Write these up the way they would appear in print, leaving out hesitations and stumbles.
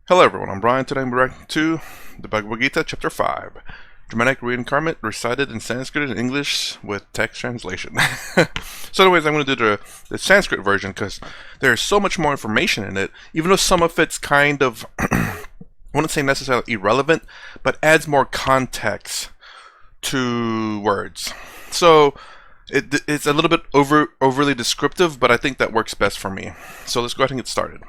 Hello everyone, I'm Brian. Today I'm reacting to the Bhagavad Gita, Chapter 5. Dramatic reincarnate recited in Sanskrit and English with text translation. So anyways, I'm going to do the Sanskrit version because there's so much more information in it, even though some of it's kind of, I wouldn't say necessarily irrelevant, but adds more context to words. So it's a little bit overly descriptive, but I think that works best for me. So let's go ahead and get started.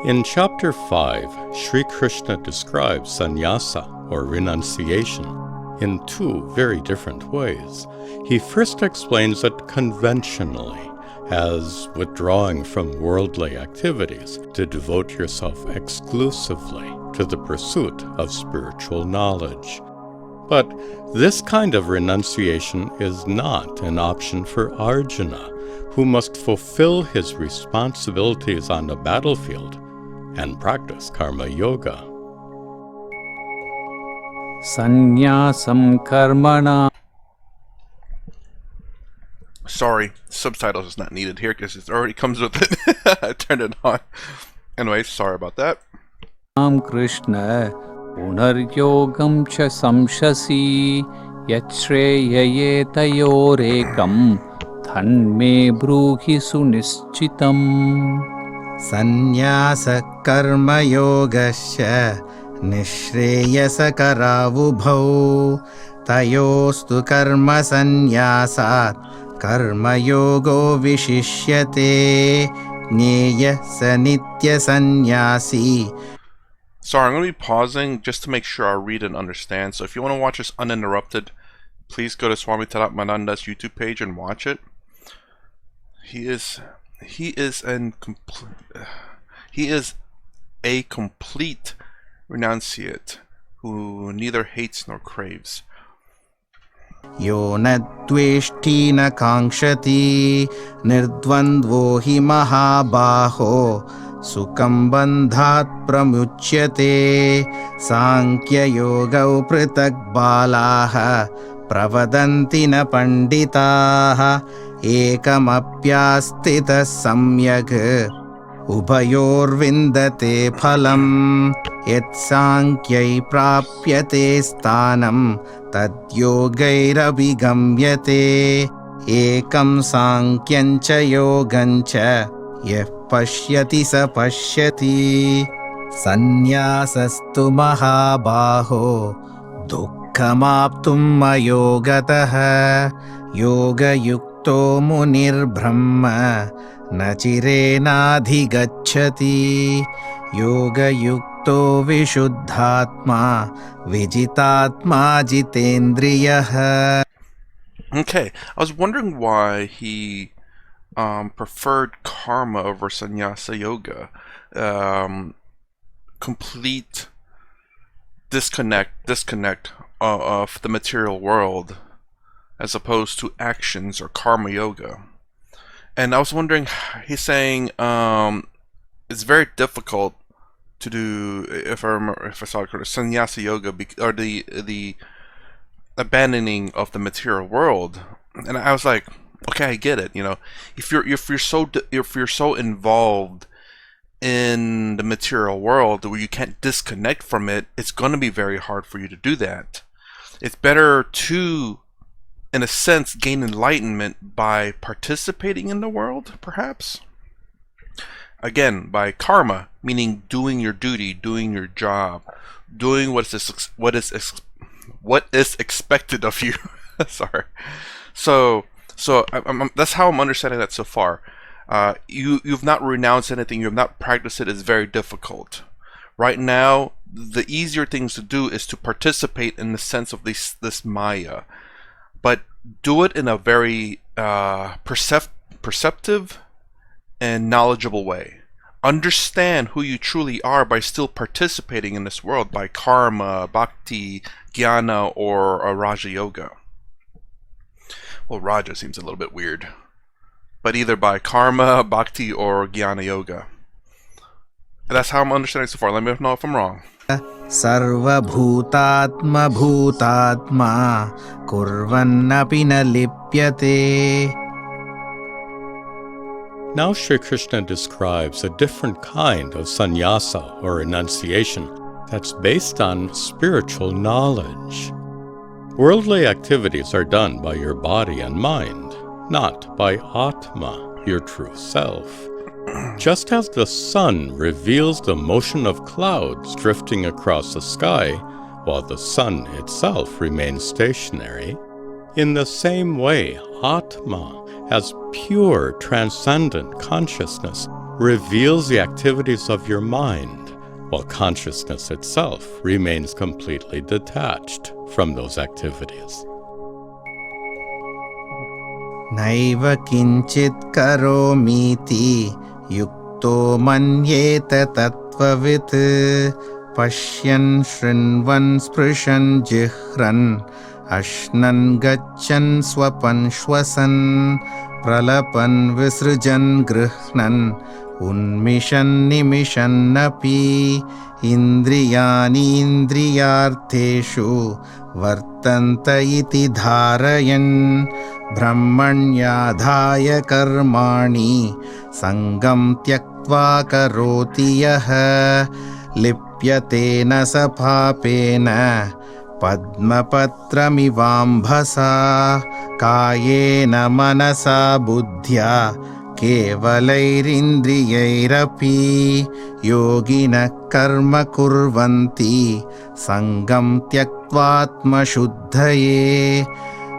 In Chapter 5, Sri Krishna describes sannyasa, or renunciation, in two very different ways. He first explains it conventionally, as withdrawing from worldly activities to devote yourself exclusively to the pursuit of spiritual knowledge. But this kind of renunciation is not an option for Arjuna, who must fulfill his responsibilities on the battlefield and practice karma yoga. Sannyasam karmana. Sorry, subtitles is not needed here because it already comes with it. I turned it on. Anyway, sorry about that. Krishna punaryogam cha samshasi yachreyayetayorekam thanme bruhi sunischitam. Sannyasa karma yogasya nishreyasakaravubhau tayostu karma sannyasat karma yogo vishishyate nyeya sanitya sannyasi. Sorry, I'm going to be pausing just to make sure I read and understand. So if you want to watch this uninterrupted, please go to Swami Tadatmananda's YouTube page and watch it. He is a complete renunciate who neither hates nor craves. Yo na dveshti na kankshati nirdvandvo hi mahabaho sukam bandhat pramuchyate sankhya yogau pritak balaha pravadanti na panditaha ekamapyastita samyak ubhayorvindate phalam yat sankyai prapyate sthanam tadyogairavigamyate ekam sankyancha yogancha yah pashyati sa pashyati. Sannyasastu mahabaho dukkhamaptum ayogataha yoga yukto munir brahma nachirena-adhigacchati yoga yukto vishuddhatma vijitatma jitendriyah. Okay, I was wondering why he preferred karma over sannyasa yoga. Complete disconnect of the material world as opposed to actions or karma yoga. And I was wondering, he's saying it's very difficult to do, if I saw it correctly, sannyasa yoga, or the abandoning of the material world. And I was like, okay, I get it. You know, if you're so involved in the material world where you can't disconnect from it, it's going to be very hard for you to do that. It's better to, in a sense, gain enlightenment by participating in the world, perhaps. Again, by karma, meaning doing your duty, doing your job, doing what is expected of you. Sorry. So that's how I'm understanding that so far. You've not renounced anything. You have not practiced it. It's very difficult. Right now, the easier things to do is to participate in the sense of this Maya, but do it in a very perceptive and knowledgeable way. understand who you truly are by still participating in this world by karma, bhakti, jnana, or Raja Yoga. Well, Raja seems a little bit weird. But either by karma, bhakti, or jnana yoga. And that's how I'm understanding so far. Let me know if I'm wrong. Sarvabhutatma bhutatma kurvannapi na lipyate. Now Sri Krishna describes a different kind of sannyasa or renunciation that's based on spiritual knowledge. Worldly activities are done by your body and mind, not by Atma, your true self. Just as the sun reveals the motion of clouds drifting across the sky, while the sun itself remains stationary, in the same way, Atma, as pure transcendent consciousness, reveals the activities of your mind, while consciousness itself remains completely detached from those activities. Naiva kinchit karomiti yukto manyeta tattvavit pashyan shrinvan sprishan jihran ashnan gachan swapan shwasan pralapan visrujan grihnan unmishan nimishan napi indriyani indriyartheshu vartanta iti dharayan brahmanyadhaya karmani sangam tyaktva karoti yah lipyatena sapapena padmapatramivambhasa kayena manasa buddhya kevalairindrayairapi yogina karma kurvanti sangam tyaktvatma shuddhaye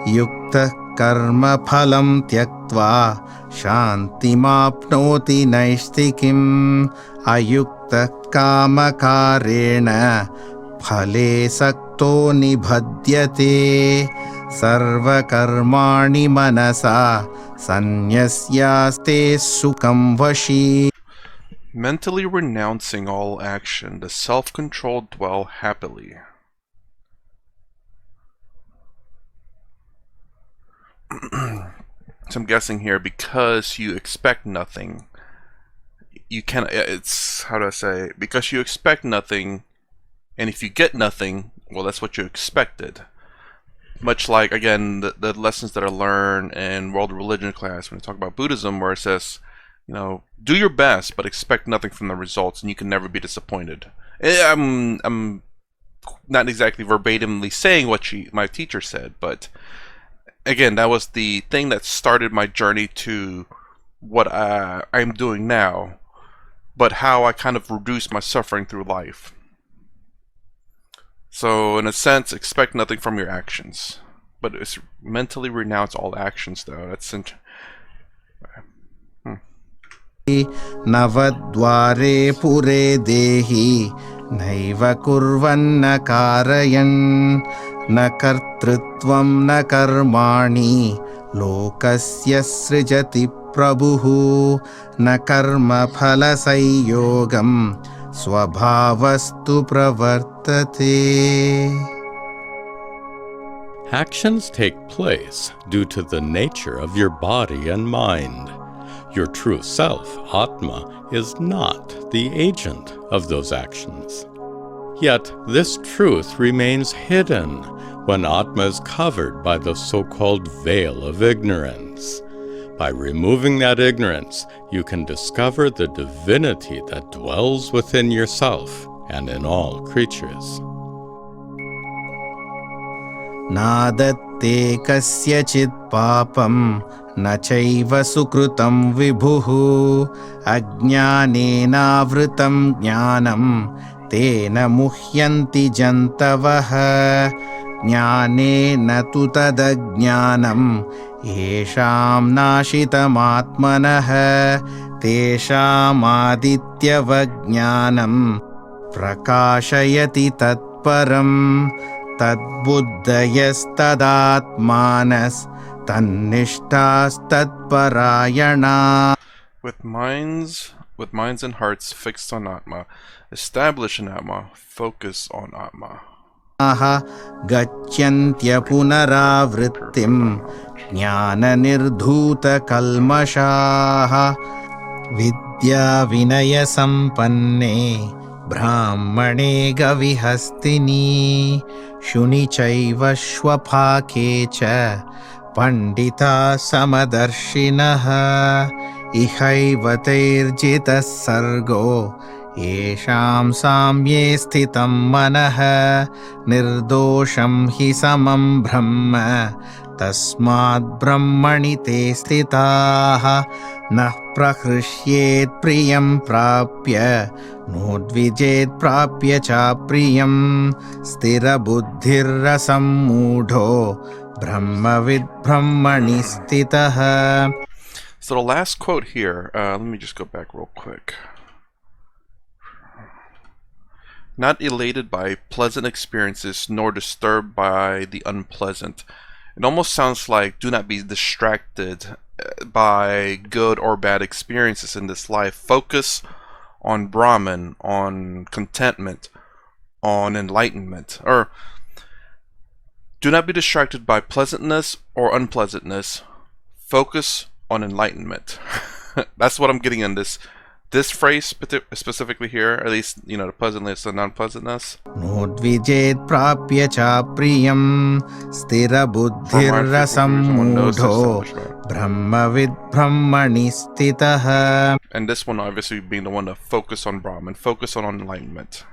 yukta karma phalam tyaktva shantimapnoti naistikim ayukta kamakarena phale sakto nibhadyate sarvakarmani manasa sanyasyaste sukham vashi. Mentally renouncing all action, the self-controlled dwell happily. So I'm guessing here, because you expect nothing, you can, it's, how do I say, because you expect nothing, and if you get nothing, well, that's what you expected. Much like, again, the lessons that I learned in world religion class when we talk about Buddhism, where it says, you know, do your best, but expect nothing from the results, and you can never be disappointed. I'm not exactly verbatimly saying what my teacher said, but again, that was the thing that started my journey to what I'm doing now, but how I kind of reduced my suffering through life. So, in a sense, expect nothing from your actions. But it's mentally renounce all actions, though. That's Navadware pure dehi naiva kurvanna karayan na kartrutvam na karmani lokasya srijati prabhuhu na karma phala sayyogam swabhavastu pravartate. Actions take place due to the nature of your body and mind. Your true self, Atma, is not the agent of those actions. Yet this truth remains hidden when Atma is covered by the so-called veil of ignorance. By removing that ignorance, you can discover the divinity that dwells within yourself and in all creatures. Nadatte kasyachit papam na chaiva sukrutam vibhuhu ajnanena vritam jnanam tena muhyanti jantavaha jnanena tu tadajnanam yesham nashitam atmanah tesham adityavajnanam prakashayati tatparam tadbuddhayastadaatmanas tannishtas tadparayana. with minds with minds and hearts fixed on Atma, establish in Atma, focus on Atma. गच्छन्त्य पुनरावृत्तिम् ज्ञाननिर्धूतकल्मषाः विद्या विनयसम्पन्ने ब्राह्मणे गविहस्तिनि शुनि चैव श्वपाके च पंडिता समदर्शिनः इहैव तैर्जितः सर्गो येषां साम्ये स्थितं मनः निर्दोषं हि समं ब्रह्म तस्माद् ब्रह्मणि ते स्थिताः नः प्रहृष्येत् प्रियं प्राप्य नोद्विजेत् प्राप्य च प्रियं स्थिरबुद्धिर्रसम्मूढो ब्रह्मविद् ब्रह्मणि स्थितः. So the last quote here, let me just go back real quick. Not elated by pleasant experiences, nor disturbed by the unpleasant. It almost sounds like do not be distracted by good or bad experiences in this life. Focus on Brahman, on contentment, on enlightenment. Or do not be distracted by pleasantness or unpleasantness. Focus on enlightenment. That's what I'm getting in this phrase specifically here, at least, the pleasantness and non-pleasantness. Nodvijet prapya cha priyam sthira buddhirrasammudho brahmavid brahmani sthitah. And this one obviously being the one to focus on Brahman, focus on enlightenment.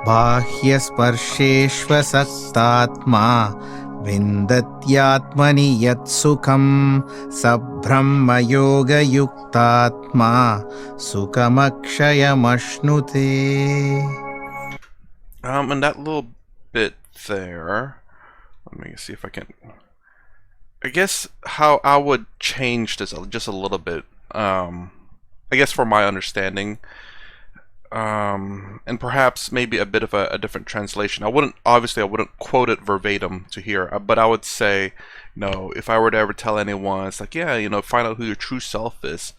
Bahyasparsheshva saktatma vindatyatmani yat sukham sabbrahma yoga yuktatma sukhamakshayamashnuti. And that little bit there, let me see if I can, I guess how I would change this just a little bit, I guess for my understanding, and perhaps maybe a bit of a different translation. I wouldn't quote it verbatim to here, but I would say, if I were to ever tell anyone, it's like, find out who your true self is,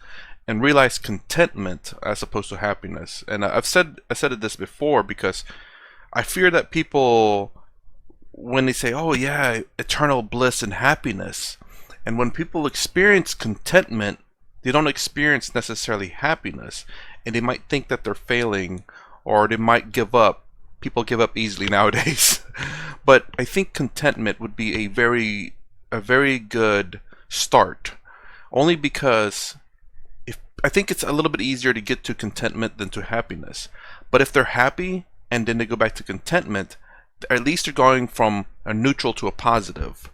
and realize contentment as opposed to happiness. And I said this before because I fear that people, when they say, oh yeah, eternal bliss and happiness, and when people experience contentment, they don't experience necessarily happiness, and they might think that they're failing, or they might give up. People give up easily nowadays. But I think contentment would be a very good start, only because I think it's a little bit easier to get to contentment than to happiness. But if they're happy and then they go back to contentment, at least they're going from a neutral to a positive.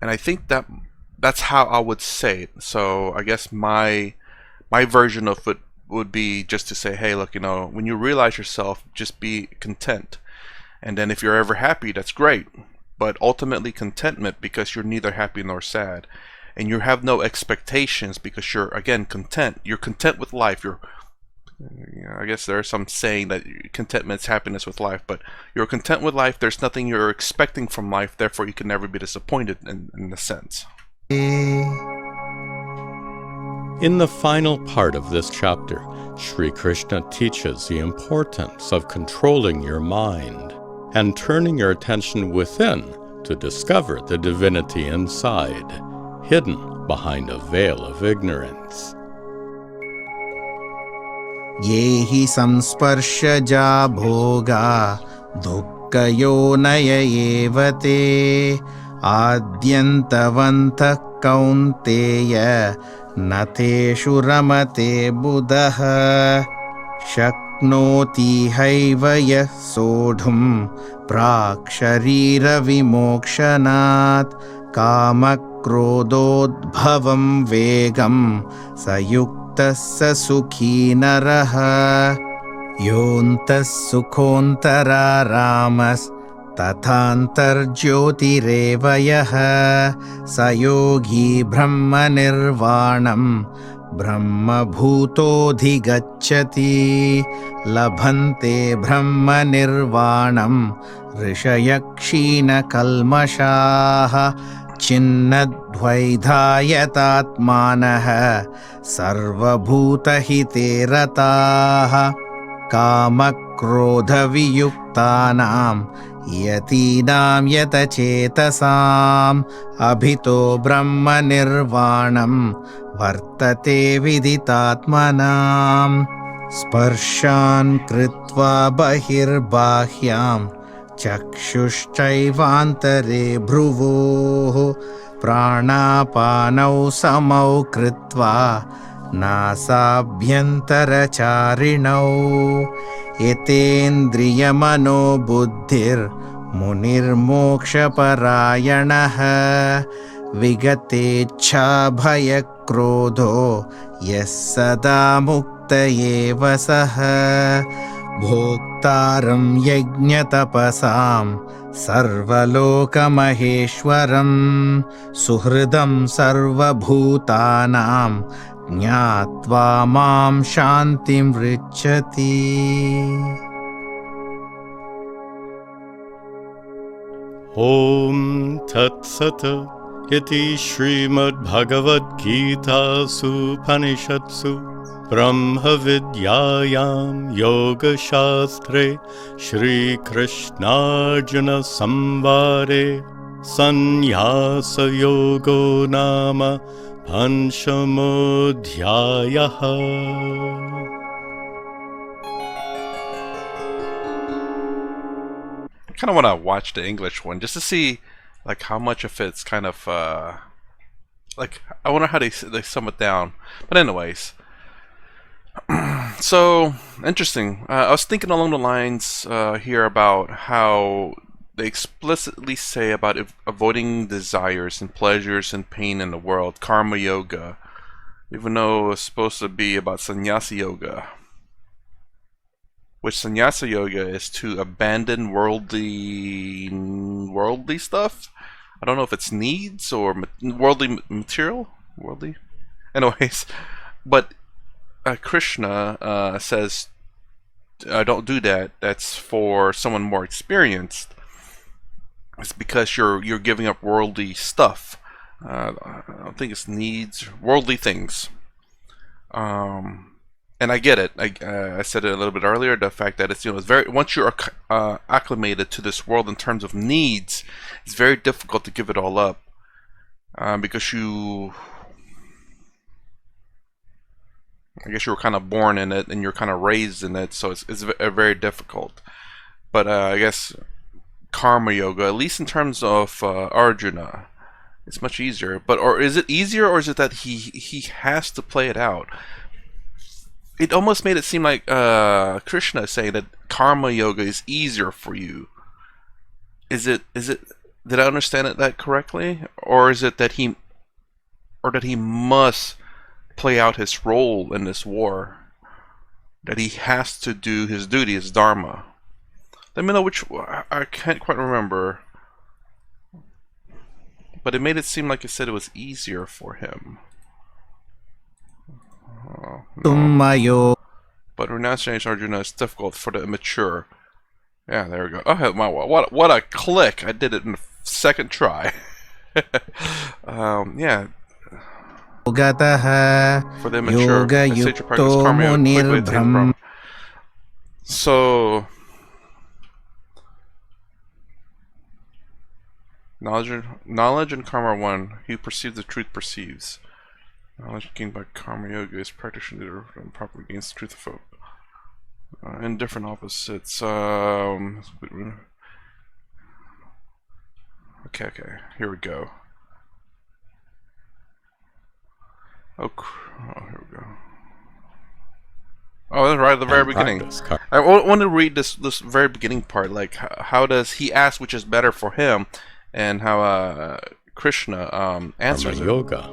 And I think that's how I would say it. So I guess my version of it would be just to say, hey, look, when you realize yourself, just be content. And then if you're ever happy, that's great. But ultimately contentment, because you're neither happy nor sad. And you have no expectations because you're, again, content. You're content with life. I guess there's some saying that contentment is happiness with life, but you're content with life. There's nothing you're expecting from life. Therefore, you can never be disappointed in a sense. In the final part of this chapter, Sri Krishna teaches the importance of controlling your mind and turning your attention within to discover the divinity inside, hidden behind a veil of ignorance. Yehi samsparshaja bhoga dukkayonaya evate adyantavantah kaunteya nateshu ramate buddha shaknoti haiva yah sodhum praksharira vimokshanat kamakrododbhavam vegam sayuktasya sukhi naraha yontas sukhontara ramas tathantarjyotireva yah sayogi brahma nirvanam brahma bhutodhigacchati labhante brahma nirvanam rishayakshina kalmashaha छिन्नद्वैधायतात्मानः सर्वभूतहिते रताः कामक्रोधवियुक्तानां यतीनां यतचेतसाम् अभितो ब्रह्मनिर्वाणं वर्तते विदितात्मनाम् स्पर्शान् कृत्वा बहिर्बाह्यां चक्षुश्चैवान्तरे भ्रुवोः प्राणापानौ समौ कृत्वा नासाभ्यन्तरचारिणौ यतेन्द्रियमनोबुद्धिर्मुनिर्मोक्षपरायणः विगतेच्छाभयक्रोधो यः सदा मुक्त एव सः भोक्तारं यज्ञतपसां सर्वलोकमहेश्वरं सुहृदं सर्वभूतानां ज्ञात्वा मां शान्तिमृच्छति. Om Tat Sat Iti Srimad Bhagavad Gita Upanishadsu Brahma Vidyayam Yoga Shastre Shri Krishnarjuna Samvade Sannyasa Yogo Nama Panchamodhyayaha. I kind of want to watch the English one just to see like how much of it's kind of like I wonder how they sum it down. But anyways, so interesting. I was thinking along the lines here about how they explicitly say about avoiding desires and pleasures and pain in the world, karma yoga, even though it's supposed to be about sannyasa yoga. Which sannyasa yoga is to abandon worldly stuff. I don't know if it's needs or worldly material. Worldly, anyways. But Krishna says, "Don't do that. That's for someone more experienced. It's because you're giving up worldly stuff. I don't think it's needs, worldly things." And I get it. I said it a little bit earlier. The fact that it's it's very once you're acclimated to this world in terms of needs, it's very difficult to give it all up because I guess you were kind of born in it and you're kind of raised in it, so it's very difficult. But I guess karma yoga, at least in terms of Arjuna, it's much easier. But or is it easier, or is it that he has to play it out? It almost made it seem like Krishna is saying that karma yoga is easier for you. Is it? Did I understand that correctly, or is it that he must play out his role in this war? That he has to do his duty, his dharma. Let me know which. I can't quite remember, but it made it seem like it said it was easier for him. No. But renunciation Arjuna is difficult for the immature. Yeah, there we go. Oh, what a click! I did it in the second try. Yeah. For the immature, sacred practice karma quickly attain Brahma. So, knowledge and karma are one. He who perceives the truth perceives. Knowledge gained by karma yoga is practically and properly against the truth of folk. And different opposites. Okay, here we go. Oh, here we go. Oh, that's right at the very beginning. I want to read this very beginning part. Like, how does he ask which is better for him, and how Krishna answers yoga.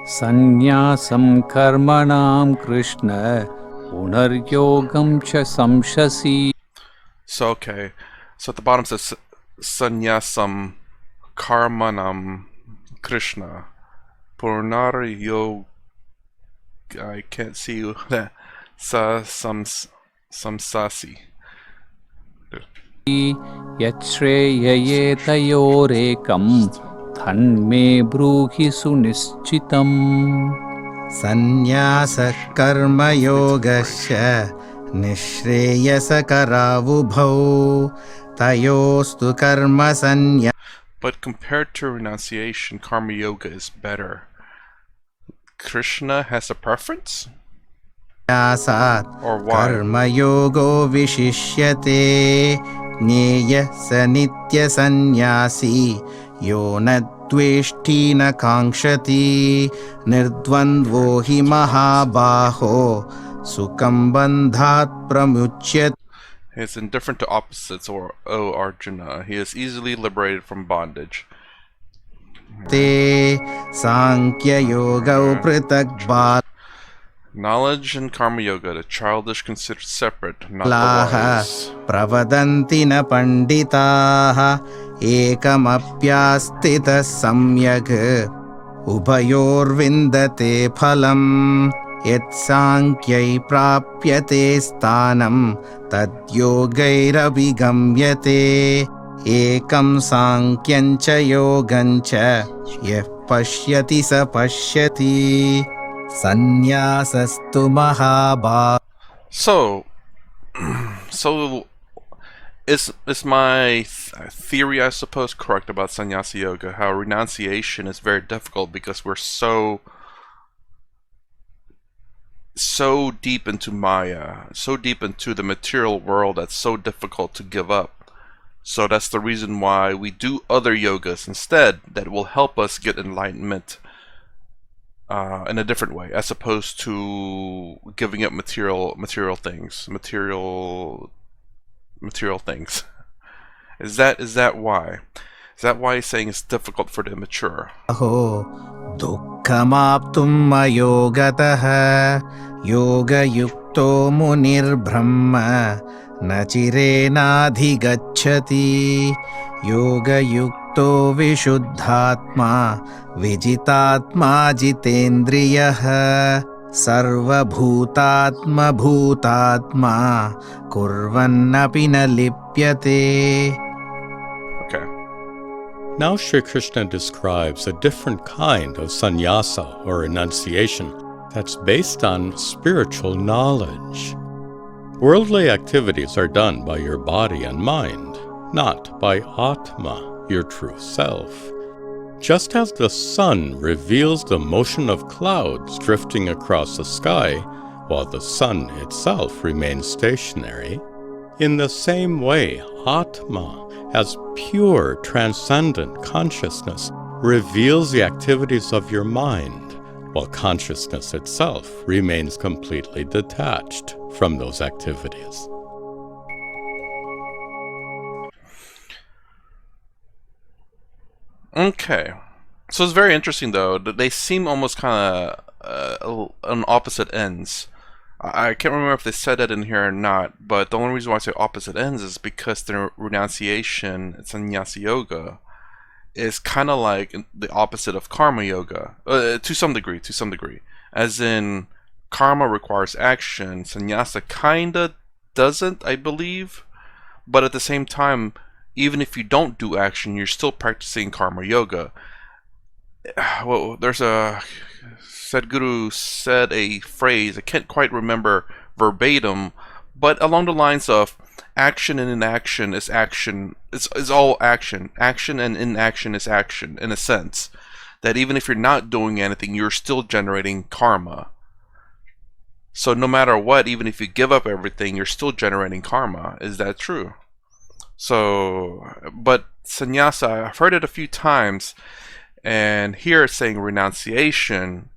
Sannyasam karmanam Krishna punaryogam cha samshasi. So okay, so at the bottom says sannyasam karmanam Krishna punaryogam. I can't see that samsasi. यच्छ्रेयये तयोरेकं तन्मे ब्रूहि सुनिश्चितम् सन्न्यासः कर्मयोगश्च निःश्रेयसकरावुभौ तयोस्तु कर्मसन्न्यासात् But compared to renunciation, karma yoga is better. Krishna has a preference? Or why? कर्मयोगो विशिष्यते ज्ञेयः स नित्यसन्न्यासी यो न द्वेष्टि न काङ्क्षति निर्द्वन्द्वो हि महाबाहो सुखं बन्धात् प्रमुच्यते. He is indifferent to opposites, O Arjuna. He is easily liberated from bondage. सांख्ययोगौ पृथक् बाल Knowledge and karma yoga, the childish considered separate, not the wise. प्रवदन्ति न पण्डिताः एकमप्यास्थितः सम्यक् उभयोर्विन्दते फलम् यत्साङ्ख्यै प्राप्यते स्थानं तद्योगैरभिगम्यते एकं साङ्ख्यं च योगं च यः पश्यति स पश्यति सन्न्यासस्तु महाभाग. So is my theory, I suppose, correct about sannyasa yoga? How renunciation is very difficult because we're so deep into Maya, so deep into the material world that's so difficult to give up. So that's the reason why we do other yogas instead that will help us get enlightenment in a different way, as opposed to giving up material things. Is that why? Is that why he's saying it's difficult for the immature? दुःखमाप्तुम् अयोगतः योगयुक्तो मुनिर्ब्रह्म न चिरेणाधिगच्छति योगयुक्तो विशुद्धात्मा विजितात्मा जितेन्द्रियः सर्वभूतात्मभूतात्मा कुर्वन्नपि न लिप्यते. Okay. Now Sri Krishna describes a different kind of sannyasa or renunciation that's based on spiritual knowledge. Worldly activities are done by your body and mind, not by Atma, your true self. Just as the sun reveals the motion of clouds drifting across the sky, while the sun itself remains stationary, in the same way, Atma, as pure transcendent consciousness, reveals the activities of your mind, while consciousness itself remains completely detached from those activities. Okay. So it's very interesting, though, that they seem almost kind of on opposite ends. I can't remember if they said that in here or not, but the only reason why I say opposite ends is because the renunciation, sannyasa yoga, is kind of like the opposite of karma yoga, to some degree. As in, karma requires action, sannyasa kind of doesn't, I believe, but at the same time, even if you don't do action, you're still practicing karma yoga. Well, there's a Sadhguru said a phrase, I can't quite remember verbatim, but along the lines of action and inaction is action. It's all action. Action and inaction is action, in a sense. That even if you're not doing anything, you're still generating karma. So no matter what, even if you give up everything, you're still generating karma. Is that true? So, but sannyasa, I've heard it a few times, and here it's saying renunciation.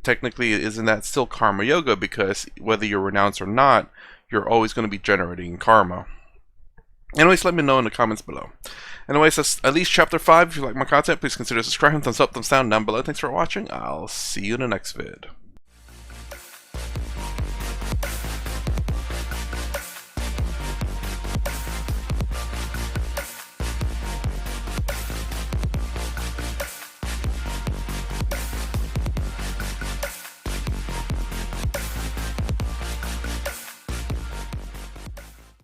Technically, isn't that still karma yoga? Because whether you renounce or not, you're always going to be generating karma. Anyways, let me know in the comments below. Anyways, that's at least chapter 5. If you like my content, please consider subscribing, thumbs up, thumbs down below. Thanks for watching. I'll see you in the next vid.